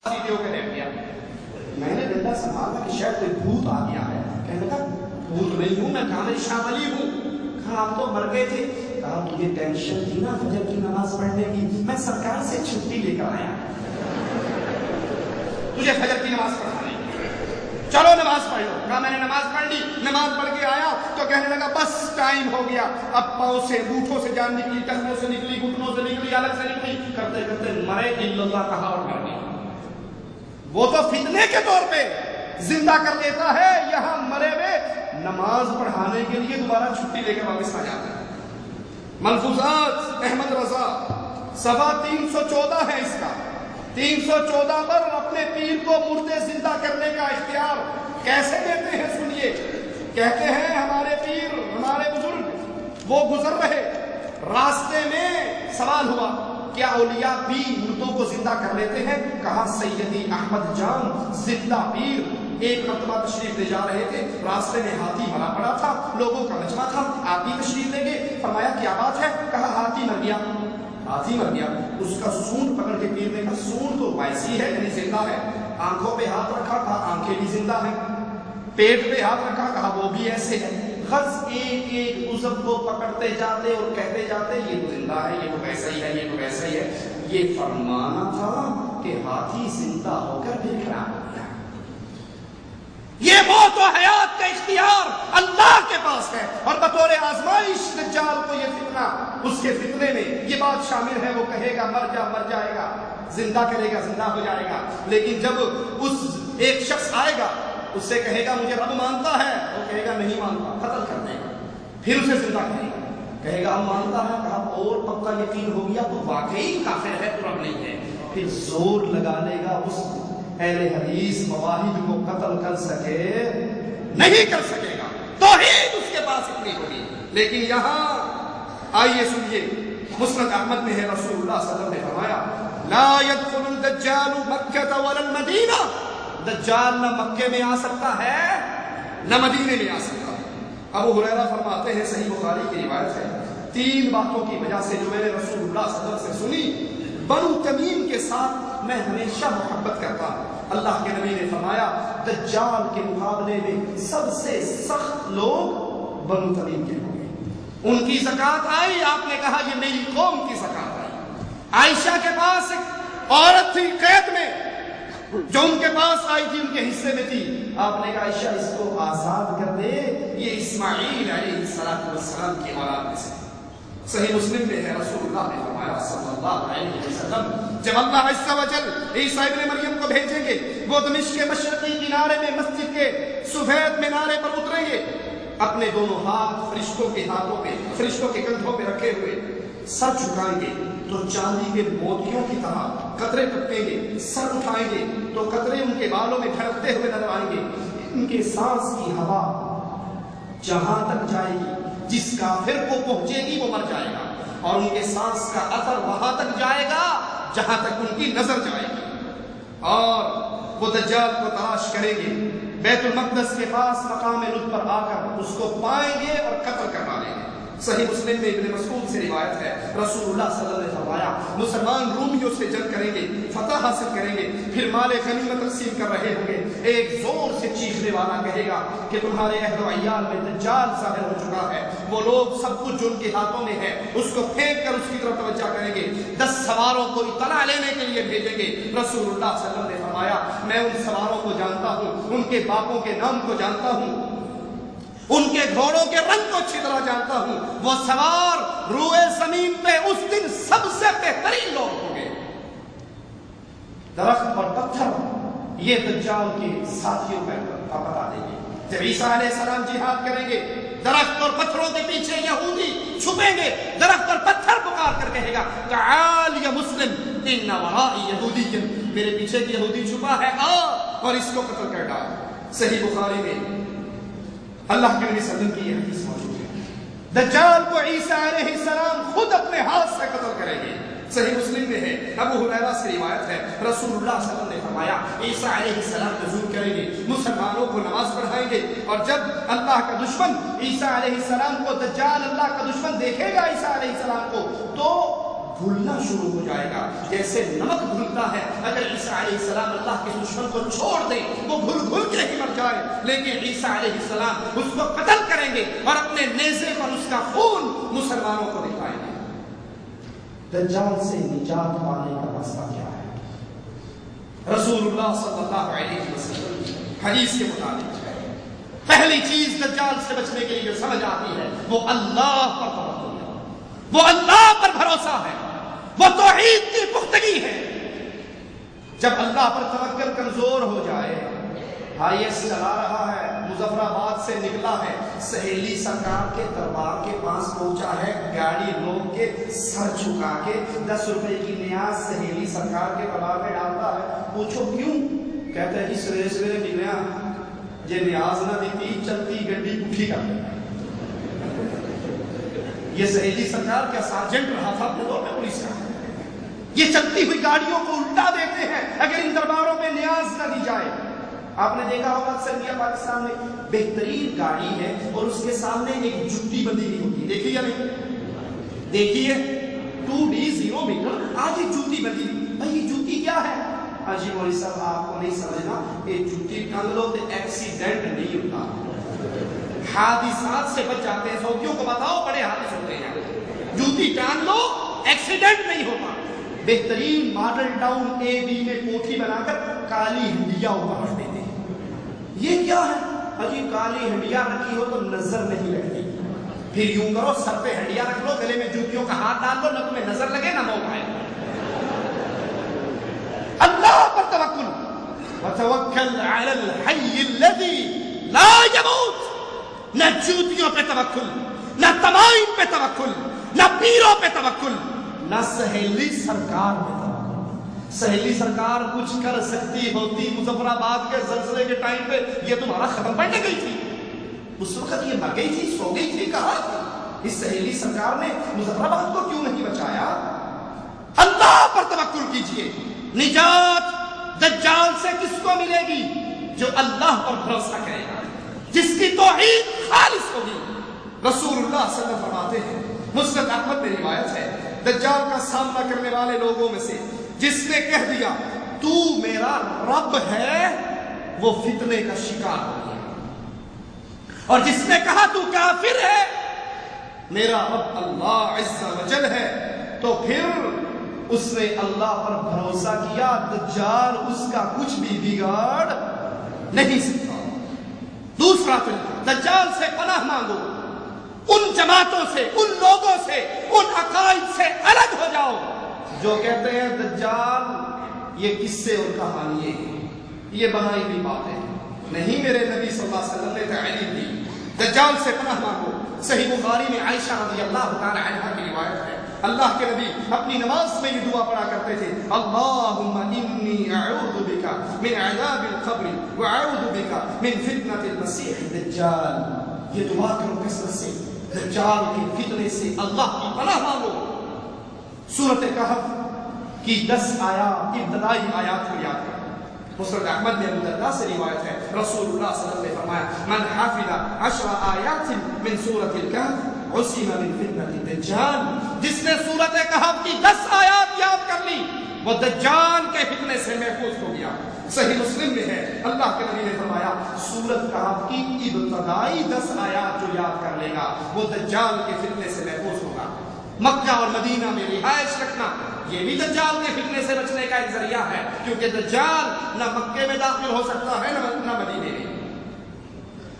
سیدھے ہو کے بیٹھ گیا. میں نے ڈنڈا سنبھالا کہ شاید کوئی بھوت آ گیا ہے. کہنے لگا بھوت نہیں ہوں میں، کہا شاہ ولی ہوں. کہا آپ تو مر گئے تھے. کہا تجھے ٹینشن تھی نا فجر کی نماز پڑھنے کی، میں سرکار سے چھٹی لے کر آیا تجھے فجر کی نماز پڑھانے. چلو نماز پڑھ لو. کہا میں نے نماز پڑھ لی. نماز پڑھ کے آیا تو کہنے لگا بس ٹائم ہو گیا. اب پاؤں سے بوٹھوں سے جان نکلی، ٹنگوں سے نکلی، گھٹنوں سے نکلی، الگ سے نکلی. کرتے کرتے مرے الا اللہ کہا اور مر گیا. وہ تو فتنے کے طور پہ زندہ کر دیتا ہے، یہاں مرے ہوئے نماز پڑھانے کے لیے دوبارہ چھٹی لے کر واپس آ جاتا ہے. ملفوظات احمد رضا صفحہ 314 ہے اس کا. 314 پر اپنے پیر کو مردے زندہ کرنے کا اختیار کیسے دیتے ہیں سنیے. کہتے ہیں ہمارے پیر، ہمارے بزرگ وہ گزر رہے، راستے میں سوال ہوا کیا اولیاء بھی مردوں کو زندہ کر لیتے ہیں؟ کہا سیدی احمد جان زندہ پیر ایک مرتبہ تشریف لے جا رہے تھے، راستے میں ہاتھی مرا پڑا تھا، لوگوں کا مجمع تھا، آپ بھی تشریف لے گئے. فرمایا کیا بات ہے؟ کہا ہاتھی مر گیا. ہاتھی مر گیا. اس کا سونڈ پکڑ کے پیر نے کہا سونڈ تو ویسی ہے یعنی زندہ ہے. آنکھوں پہ ہاتھ رکھا، کہا آنکھیں بھی زندہ ہیں. پیٹ پہ ہاتھ رکھا، کہا وہ بھی ایسے ہے. خز ایک ایک عضو کو پکڑتے جاتے اور کہتے جاتے یہ تو زندہ ہے، یہ تو ویسا ہی ہے، یہ تو ویسا ہی ہے. یہ فرمانا تھا کہ ہاتھی زندہ ہو کر پھر خراب ہو گیا. یہ موت و حیات کا اختیار اللہ کے پاس ہے، اور بطور آزمائش دجال کو یہ فتنہ، اس کے فتنے میں یہ بات شامل ہے. وہ کہے گا مر جا، مر جائے گا، زندہ کرے گا، زندہ ہو جائے گا. لیکن جب اس ایک شخص آئے گا اس سے کہے گا مجھے رب مانتا ہے، وہ کہے گا نہیں مانتا، قتل کر دے گا. پھر اسے زندہ کرے گا، کہے گا ہم مانتا ہے. کہا اور پکا یقین ہو گیا تو واقعی کافر ہے تو رب نہیں ہے. پھر زور لگا لے گا اس اہل حدیث مواحد کو قتل کر سکے نہیں کر سکے گا. توحید اس کے پاس اتنی ہوگی. لیکن یہاں آئیے سنیے، مسند احمد میں ہے رسول اللہ صلی اللہ علیہ وسلم نے فرمایا لا يدخل الدجال مکہ ولا المدینہ. دجال نہ مکے میں آ سکتا ہے نہ مدینے میں آ سکتا. ابو ہریرہ فرماتے ہیں، صحیح بخاری کی روایت ہے، 3 باتوں کی وجہ سے جو میں نے رسول اللہ صلی اللہ علیہ وسلم سے سنی، بنو تمیم کے ساتھ میں ہمیشہ محبت کرتا ہوں. اللہ کے نبی نے فرمایا دجال کے مقابلے میں سب سے سخت لوگ بنو تمیم کے ہوں گے. ان کی زکات آئی، آپ نے کہا یہ میری قوم کی زکات آئی. عائشہ کے پاس ایک عورت تھی قید میں، جو ان کے پاس آئی تھی ان کے حصے میں تھی. آپ نے کہا عائشہ اس کو آزاد کر دے، یہ اسماعیل علیہ السلام کی اولاد میں سے. صحیح مسلم میں ہے رسول اللہ نے فرمایا صلی اللہ علیہ وسلم جب اللہ عز و جل عیسیٰ ابن مریم کو بھیجیں گے، وہ دمشق کے مشرقی کنارے میں مسجد کے سفید مینارے پر اتریں گے، اپنے دونوں ہاتھ فرشتوں کے ہاتھوں پہ، فرشتوں کے کندھوں پہ رکھے ہوئے سر جھکائیں گے تو چاندی کے موتیوں کی طرح قطرے ٹپکیں گے. سر اٹھائیں گے تو قطرے ان کے بالوں میں دھڑکتے ہوئے نظر آئیں گے. ان کے سانس کی ہوا جہاں تک جائے گی جس کافر کو پہنچے گی وہ مر جائے گا، اور ان کے سانس کا اثر وہاں تک جائے گا جہاں تک ان کی نظر جائے گی. اور وہ دجال کو تلاش کریں گے، بیت المقدس کے پاس مقام لط پر آ کر اس کو پائیں گے اور قتل کروا لیں گے. صحیح مسلم میں ابن مسعود سے روایت ہے رسول اللہ صلی اللہ علیہ وسلم نے فرمایا مسلمان رومیوں سے جنگ کریں گے، فتح حاصل کریں گے، پھر مال غنیمت تقسیم کر رہے ہوں گے. ایک زور سے چیخنے والا کہے گا کہ تمہارے اہل و عیال میں دجال ظاہر ہو چکا ہے. وہ لوگ سب کچھ جو ان کے ہاتھوں میں ہے اس کو پھینک کر اس کی طرف توجہ کریں گے، 10 سواروں کو اطلاع لینے کے لیے بھیجیں گے. رسول اللہ صلی اللہ علیہ وسلم نے فرمایا میں ان سواروں کو جانتا ہوں، ان کے باپوں کے نام کو جانتا ہوں، ان کے گھوڑوں کے رنگ کو اچھی طرح جانتا ہوں. وہ سوار روئے زمین پہ اس دن سب سے بہترین لوگ ہوں گے. درخت اور پتھر یہ دجال کے ساتھیوں کا بتا دیں گے. جب عیسیٰ علیہ السلام جہاد کریں گے، درخت اور پتھروں کے پیچھے یہودی چھپیں گے. درخت اور پتھر پکار کر کہے گا تعال یا مسلم ان ورائی یہودی، میرے پیچھے ایک یہودی چھپا ہے، آ اور اس کو قتل کر ڈال. صحیح بخاری میں اللہ کے نبی صلی اللہ علیہ وسلم کی یہ حدیث موجود ہے. دجال کو عیسیٰ علیہ السلام خود اپنے ہاتھ سے قتل کریں گے. صحیح مسلم میں ہے، ابو ہریرہ سے روایت ہے رسول اللہ صلی اللہ علیہ وسلم نے فرمایا عیسیٰ علیہ السلام نزول کریں گے، مسلمانوں کو نماز پڑھائیں گے، اور جب اللہ کا دشمن عیسیٰ علیہ السلام کو، دجال اللہ کا دشمن دیکھے گا عیسیٰ علیہ السلام کو، تو گھلنا شروع ہو جائے گا، جیسے نمک گھلتا ہے۔ اگر عیسیٰ علیہ السلام اللہ کے دشمن کو چھوڑ دیں وہ گھل گھل کے ہی مر جائے، لیکن عیسیٰ علیہ السلام اس کو قتل کریں گے اور اپنے نیزے پر اس کا خون مسلمانوں کو دکھائیں گے۔ دجال سے نجات پانے کا راستہ کیا ہے؟ رسول اللہ صلی اللہ علیہ وسلم حدیث کے مطابق پہلی چیز دجال سے بچنے کے لیے جو سمجھ آتی ہے وہ اللہ پر توکل ہے، وہ اللہ پر بھروسہ ہے، وہ توحید کی پختگی ہے۔ جب اللہ پر توکل کمزور ہو جائے، IS چلا رہا ہے، مظفر آباد سے نکلا ہے، سہیلی سرکار کے دربار کے پاس پہنچا ہے، گاڑی روک کے سر جھکا کے 10 روپے کی نیاز سہیلی سرکار کے دربار میں ڈالتا ہے۔ پوچھو کیوں؟ کہتا ہے کہ سویرے سویرے نکلیا یہ نیاز نہ دیتی چلتی گڈی اٹھی کر دیتا۔ یہ سہیلی سرکار کیا سارجنٹ رہا تھا اپنے دور میں پولیس کا؟ یہ چلتی ہوئی گاڑیوں کو الٹا دیتے ہیں اگر ان درباروں میں نیاز نہ دی جائے۔ آپ نے دیکھا ہوگا اکثر انڈیا پاکستان میں بہترین گاڑی ہے اور اس کے سامنے ایک جُتی بندی ہوئی ہوتی ہے، دیکھیے یا نہیں؟ دیکھیے 2D0 میٹر آج ایک جوتی بندی۔ بھائی یہ جوتی کیا ہے؟ جی مولوی صاحب آپ کو نہیں سمجھنا، یہ جوتی ٹنگ لو تو ایکسیڈنٹ نہیں ہوتا، حادثات سے بچ جاتے ہیں۔ سعودیوں کو بتاؤ بڑے حادث ہوتے ہیں، جوتی ٹانگ لو ایکسیڈنٹ نہیں ہوتا۔ بہترین ماڈل ٹاؤن AB میں کوٹھی بنا کر کالی ہنڈیا اوپر رکھ دیتے ہیں۔ یہ کیا ہے؟ اجی کالی ہنڈیا رکھی ہو تو نظر نہیں لگتی، پھر یوں کرو سر پہ ہنڈیا رکھ لو، گلے میں جوتیوں کا ہاتھ ڈال لو، نہ تمہیں نظر لگے نہ موبائل۔ اللہ پر توکل، وتوکل علی الحی الذی لا یموت۔ نہ جوتیوں پہ توکل، نہ تمائم پہ توکل، نہ پیروں پہ توکل، نہ سہیلی سرکار پہ توکل۔ سہیلی سرکار کچھ کر سکتی ہوتی مظفر آباد کے زلزلے کے ٹائم پہ یہ تمہارا ختم پڑنے گئی تھی، اس وقت یہ مر گئی تھی، سو گئی تھی، کہاں تھی؟ اس سہیلی سرکار نے مظفر آباد کو کیوں نہیں بچایا؟ اللہ پر توکل کیجئے۔ نجات دجال سے کس کو ملے گی؟ جو اللہ پر بھروسہ کرے گا، جس کی توحید خالص ہوگی۔ رسول اللہ صلی اللہ علیہ وسلم فرماتے ہیں، مسند احمد میں روایت ہے، دجال کا سامنا کرنے والے لوگوں میں سے جس نے کہہ دیا تو میرا رب ہے وہ فتنے کا شکار ہو گیا، اور جس نے کہا تو کافر ہے میرا رب اللہ عز و جل ہے، تو پھر اس نے اللہ پر بھروسہ کیا، دجال اس کا کچھ بھی بگاڑ نہیں سکتا۔ دوسرا پھر دجال سے پناہ مانگو، ان جماعتوں سے، ان لوگوں سے، ان عقائد سے الگ ہو جاؤ جو کہتے ہیں دجال یہ قصے اور کہانیاں ہیں، یہ بنائی ہوئی باتیں نہیں، میرے نبی صلی اللہ علیہ وسلم نے تعلیم دی۔ دجال سے پناہ مانگو۔ صحیح بخاری میں عائشہ رضی اللہ تعالی عنہا کی روایت ہے، اللہ کے نبی اپنی نماز میں یہ دعا پڑھا کرتے تھے، اللہم انی اعوذ بک من عذاب القبر واعوذ بک من فتنة المسیح الدجال۔ یہ دعا کرو کثرت سے، دجال کے فتنے سے اللہ کی پناہ مانگو۔ سورۃ کہف کی 10 آیات، ابتدائی آیات کو یاد کرو۔ مسند احمد میں ابو درداء سے روایت ہے، رسول اللہ صلی اللہ علیہ وسلم نے فرمایا، من حافظ 10 آیات من سورۃ الکہف عصم من فتنة الدجال۔ جس نے سورۃ کہف کی 10 آیات یاد کر لی وہ دجال کے فتنے سے محفوظ ہو گیا۔ صحیح مسلم میں ہے، اللہ کے نبی نے فرمایا سورۃ کہف کی ابتدائی 10 آیات جو یاد کر لے گا وہ دجال کے فتنے سے محفوظ ہوگا۔ مکہ اور مدینہ میں رہائش رکھنا یہ بھی دجال کے فتنے سے بچنے کا ایک ذریعہ ہے، کیونکہ دجال نہ مکے میں داخل ہو سکتا ہے نہ مدینے میں۔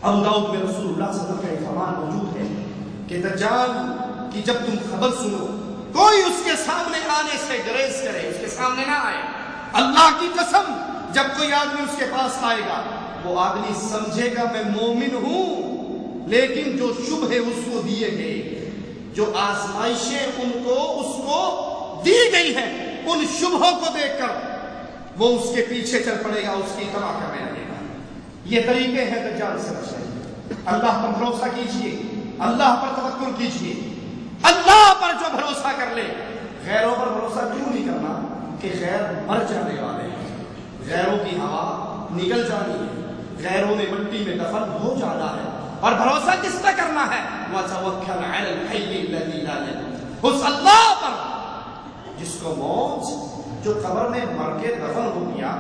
ابو داؤد میں رسول اللہ صلی اللہ علیہ وسلم کا ایک فرمان موجود ہے کہ دجال کی جب تم خبر سنو کوئی اس کے سامنے آنے سے گریز کرے، اس کے سامنے نہ آئے۔ اللہ کی قسم جب کوئی آدمی اس کے پاس آئے گا وہ آدمی سمجھے گا میں مومن ہوں، لیکن جو شبہ اس کو دیے گئے، جو آزمائشیں اس کو دی گئی ہیں، ان شبہوں کو دیکھ کر وہ اس کے پیچھے چل پڑے گا، اس کی تباہ کرنے لگے گا۔ یہ طریقے ہیں دجال سے بچنے۔ اللہ پر بھروسہ کیجئے، اللہ پر توکل کیجئے۔ اللہ پر جو بھروسہ کر لے، غیروں پر بھروسہ کیوں نہیں کرنا کہ غیر مر جانے والے ہیں، غیروں کی ہوا نکل جانی ہے، غیروں میں مٹی میں دفن ہو جانا ہے، اور بھروسہ کس پہ کرنا ہے؟ وَتَوَكَّلْ عَلَى الْحَيِّ الَّذِي لَا يَمُوتُ۔ اس اللہ پر جس کو موت جو قبر میں مر کے دفن ہو گیا